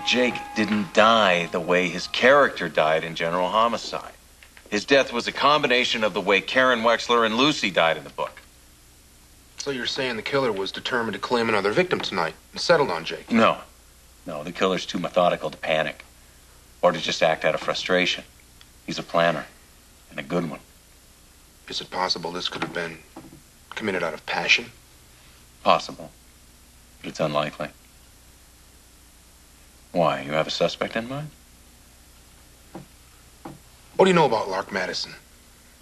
Jake didn't die the way his character died in General Homicide. His death was a combination of the way Karen Wexler and Lucy died in the book. So you're saying the killer was determined to claim another victim tonight and settled on Jake? No. No, the killer's too methodical to panic. Or to just act out of frustration. He's a planner. And a good one. Is it possible this could have been committed out of passion? Possible. But it's unlikely. Why? You have a suspect in mind? What do you know about Lark Madison?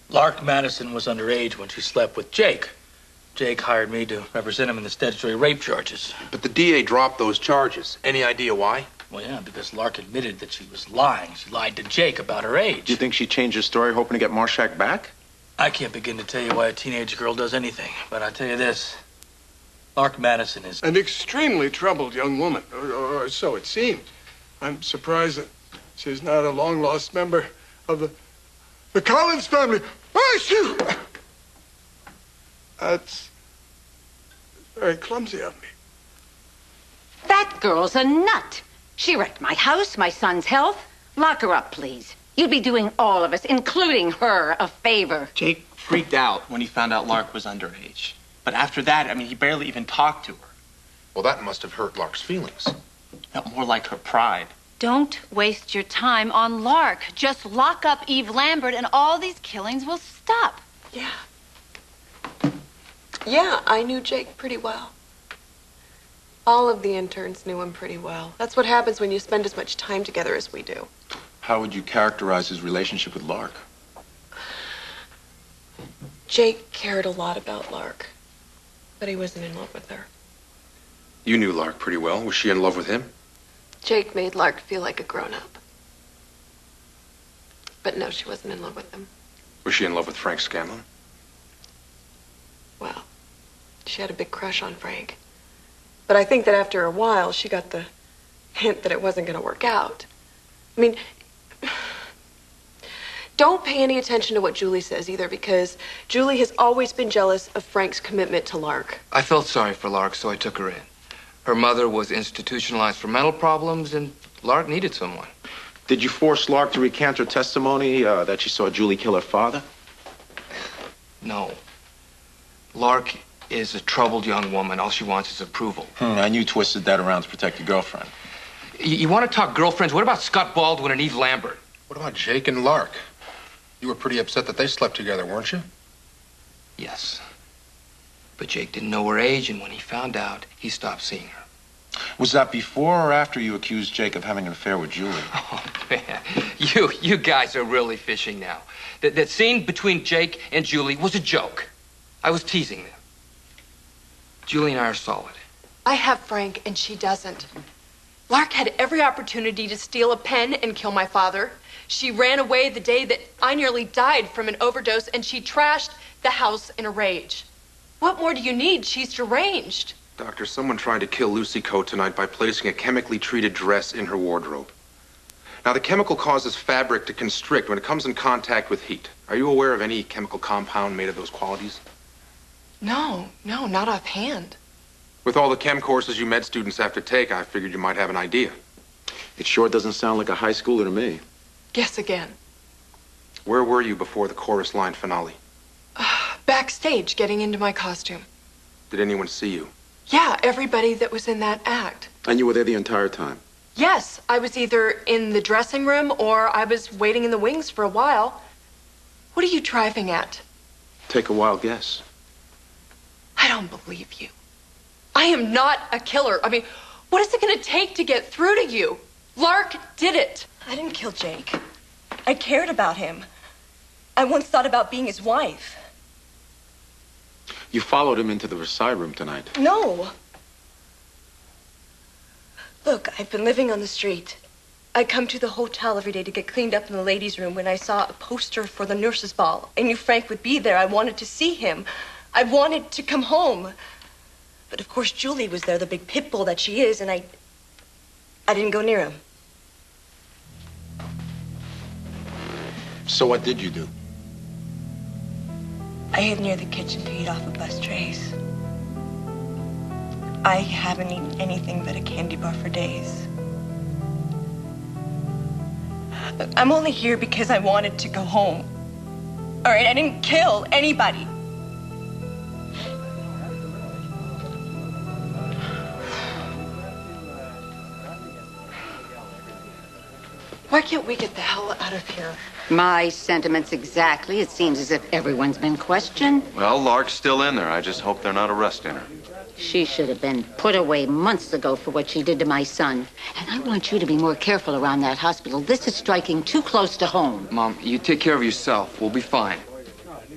Lark Madison was underage when she slept with Jake. Jake hired me to represent him in the statutory rape charges. But the DA dropped those charges. Any idea why? Well, yeah, because Lark admitted that she was lying. She lied to Jake about her age. Do you think she changed her story hoping to get Marshak back? I can't begin to tell you why a teenage girl does anything, but I tell you this. Lark Madison is an extremely troubled young woman, or so it seemed. I'm surprised that she's not a long-lost member of the Collins family. Oh, shoot! That's very clumsy of me. That girl's a nut. She wrecked my house, my son's health. Lock her up, please. You'd be doing all of us, including her, a favor. Jake freaked out when he found out Lark was underage. But after that, I mean, he barely even talked to her. Well, that must have hurt Lark's feelings. Felt more like her pride. Don't waste your time on Lark. Just lock up Eve Lambert and all these killings will stop. Yeah. Yeah, I knew Jake pretty well. All of the interns knew him pretty well. That's what happens when you spend as much time together as we do. How would you characterize his relationship with Lark? Jake cared a lot about Lark, but he wasn't in love with her. You knew Lark pretty well. Was she in love with him? Jake made Lark feel like a grown-up. But no, she wasn't in love with him. Was she in love with Frank Scanlon? Well, she had a big crush on Frank. But I think that after a while, she got the hint that it wasn't going to work out. I mean, don't pay any attention to what Julie says either, because Julie has always been jealous of Frank's commitment to Lark. I felt sorry for Lark, so I took her in. Her mother was institutionalized for mental problems, and Lark needed someone. Did you force Lark to recant her testimony that she saw Julie kill her father? No. Lark is a troubled young woman. All she wants is approval. And you twisted that around to protect your girlfriend. You want to talk girlfriends? What about Scott Baldwin and Eve Lambert? What about Jake and Lark? You were pretty upset that they slept together, weren't you? Yes. But Jake didn't know her age, and when he found out, he stopped seeing her. Was that before or after you accused Jake of having an affair with Julie? Oh, man. You guys are really fishing now. That scene between Jake and Julie was a joke. I was teasing them. Julie and I are solid. I have Frank, and she doesn't. Lark had every opportunity to steal a pen and kill my father. She ran away the day that I nearly died from an overdose, and she trashed the house in a rage. What more do you need? She's deranged. Doctor, someone tried to kill Lucy Coe tonight by placing a chemically treated dress in her wardrobe. Now, the chemical causes fabric to constrict when it comes in contact with heat. Are you aware of any chemical compound made of those qualities? No, not offhand. With all the chem courses you med students have to take, I figured you might have an idea. It sure doesn't sound like a high schooler to me. Guess again. Where were you before the chorus line finale? Backstage, getting into my costume. Did anyone see you? Yeah, everybody that was in that act. And you were there the entire time? Yes, I was either in the dressing room or I was waiting in the wings for a while. What are you driving at? Take a wild guess. I don't believe you. I am not a killer. I mean, what is it going to take to get through to you? Lark did it. I didn't kill Jake. I cared about him. I once thought about being his wife. You followed him into the Versailles room tonight. No. Look, I've been living on the street. I come to the hotel every day to get cleaned up in the ladies' room. When I saw a poster for the nurses' ball, I knew Frank would be there. I wanted to see him. I wanted to come home. But of course, Julie was there, the big pit bull that she is, and I didn't go near him. So what did you do? I hid near the kitchen to eat off of bus trays. I haven't eaten anything but a candy bar for days. I'm only here because I wanted to go home. All right, I didn't kill anybody. Why can't we get the hell out of here? My sentiments exactly. It seems as if everyone's been questioned. Well, Lark's still in there. I just hope they're not arresting her. She should have been put away months ago for what she did to my son. And I want you to be more careful around that hospital. This is striking too close to home. Mom, you take care of yourself. We'll be fine.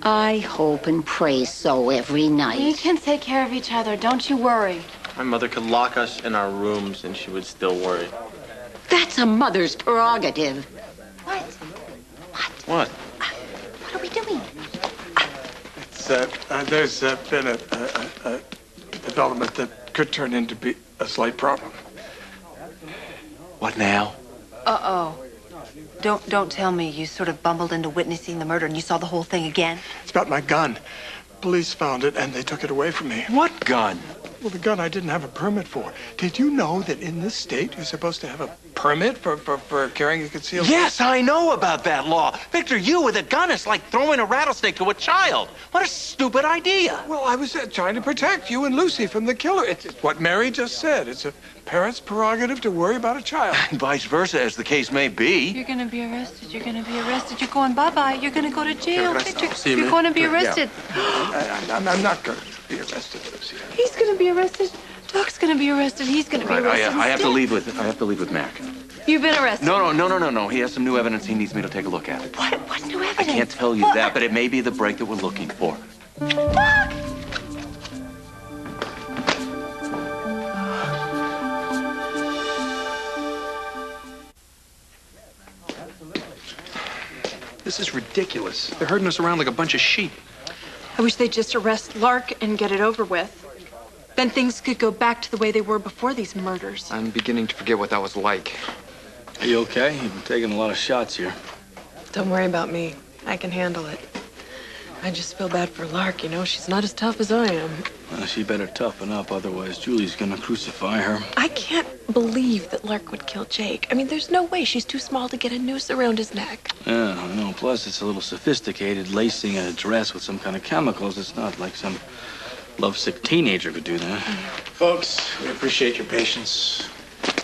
I hope and pray so every night. We can take care of each other. Don't you worry. My mother could lock us in our rooms and she would still worry. That's a mother's prerogative. What? What? What are we doing? There's been a development that could turn into be a slight problem. What now? Uh-oh. Don't tell me you sort of bumbled into witnessing the murder and you saw the whole thing again. It's about my gun. Police found it and they took it away from me. What gun? Well, the gun I didn't have a permit for. Did you know that in this state you're supposed to have a permit for carrying a concealed weapon? Yes, I know about that law. Victor, you with a gun is like throwing a rattlesnake to a child. What a stupid idea. Well, I was trying to protect you and Lucy from the killer. It's what Mary just said. It's a parent's prerogative to worry about a child. And vice versa, as the case may be. You're gonna be arrested. You're gonna be arrested. You're going bye-bye. You're gonna go to jail. Victor, See you, you're man. going to be arrested. I'm not going to be arrested, Lucy. He's gonna be arrested. Doc's gonna be arrested. He's gonna be Right, arrested. I have to leave with Mac. You've been arrested. No. He has some new evidence he needs me to take a look at. What new evidence? I can't tell you that, but it may be the break that we're looking for. Doc! This is ridiculous. They're herding us around like a bunch of sheep. I wish they'd just arrest Lark and get it over with. Then things could go back to the way they were before these murders. I'm beginning to forget what that was like. Are you okay? You've been taking a lot of shots here. Don't worry about me. I can handle it. I just feel bad for Lark, you know. She's not as tough as I am. Well, she better toughen up, otherwise Julie's gonna crucify her. I can't believe that Lark would kill Jake. I mean, there's no way. She's too small to get a noose around his neck. Yeah, I know. Plus, it's a little sophisticated, lacing a dress with some kind of chemicals. It's not like some lovesick teenager could do that. Folks, we appreciate your patience.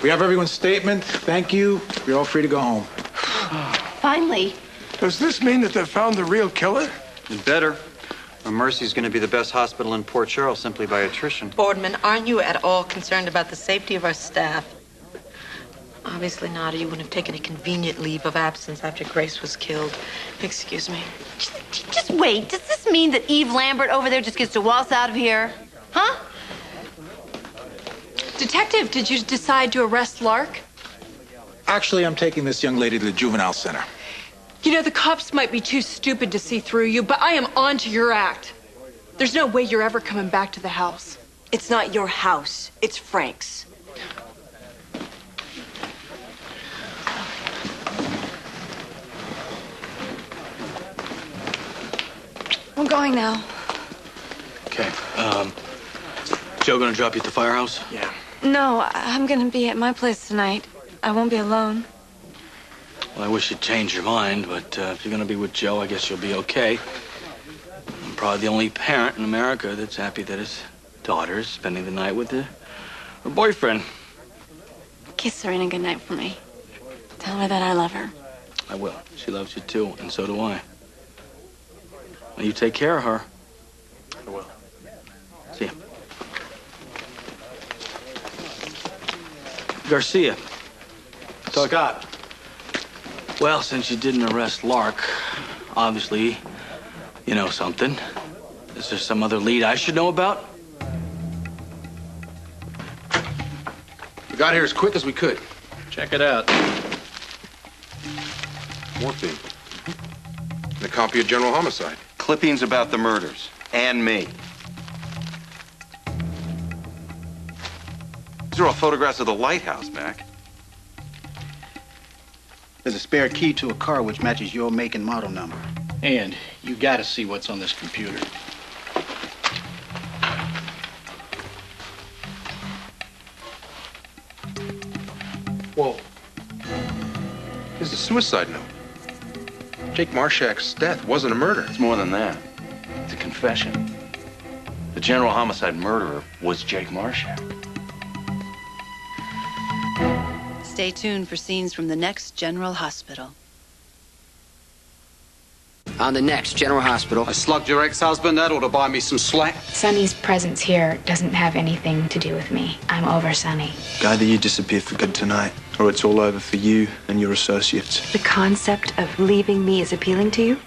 We have everyone's statement. Thank you. You're all free to go home. Finally. Does this mean that they've found the real killer? It better. Well, Mercy's going to be the best hospital in Port Charles simply by attrition. Boardman, aren't you at all concerned about the safety of our staff? Obviously not, or you wouldn't have taken a convenient leave of absence after Grace was killed. Excuse me. Just wait. Does this mean that Eve Lambert over there just gets to waltz out of here? Huh? Detective, did you decide to arrest Lark? Actually, I'm taking this young lady to the juvenile center. You know, the cops might be too stupid to see through you, but I am on to your act. There's no way you're ever coming back to the house. It's not your house. It's Frank's. I'm going now. Okay. Joe gonna drop you at the firehouse? Yeah. No, I'm gonna be at my place tonight. I won't be alone. Well, I wish you'd change your mind, but if you're gonna be with Joe, I guess you'll be okay. I'm probably the only parent in America that's happy that his daughter's spending the night with her boyfriend. Kiss her and a good night for me. Tell her that I love her. I will. She loves you too, and so do I. Well, you take care of her. I will. See ya. Garcia. Scott. Well, since you didn't arrest Lark, obviously, you know something. Is there some other lead I should know about? We got here as quick as we could. Check it out. Morphine. And a copy of General Homicide. Clippings about the murders. And me. These are all photographs of the lighthouse, Mac. There's a spare key to a car which matches your make and model number. And you gotta see what's on this computer. Whoa. This is suicide note. Jake Marshak's death wasn't a murder. It's more than that. It's a confession. The general homicide murderer was Jake Marshak. Stay tuned for scenes from the next General Hospital. On the next General Hospital. I slugged your ex-husband. That ought to buy me some slack. Sonny's presence here doesn't have anything to do with me. I'm over Sonny. Either you disappear for good tonight, or it's all over for you and your associates. The concept of leaving me is appealing to you?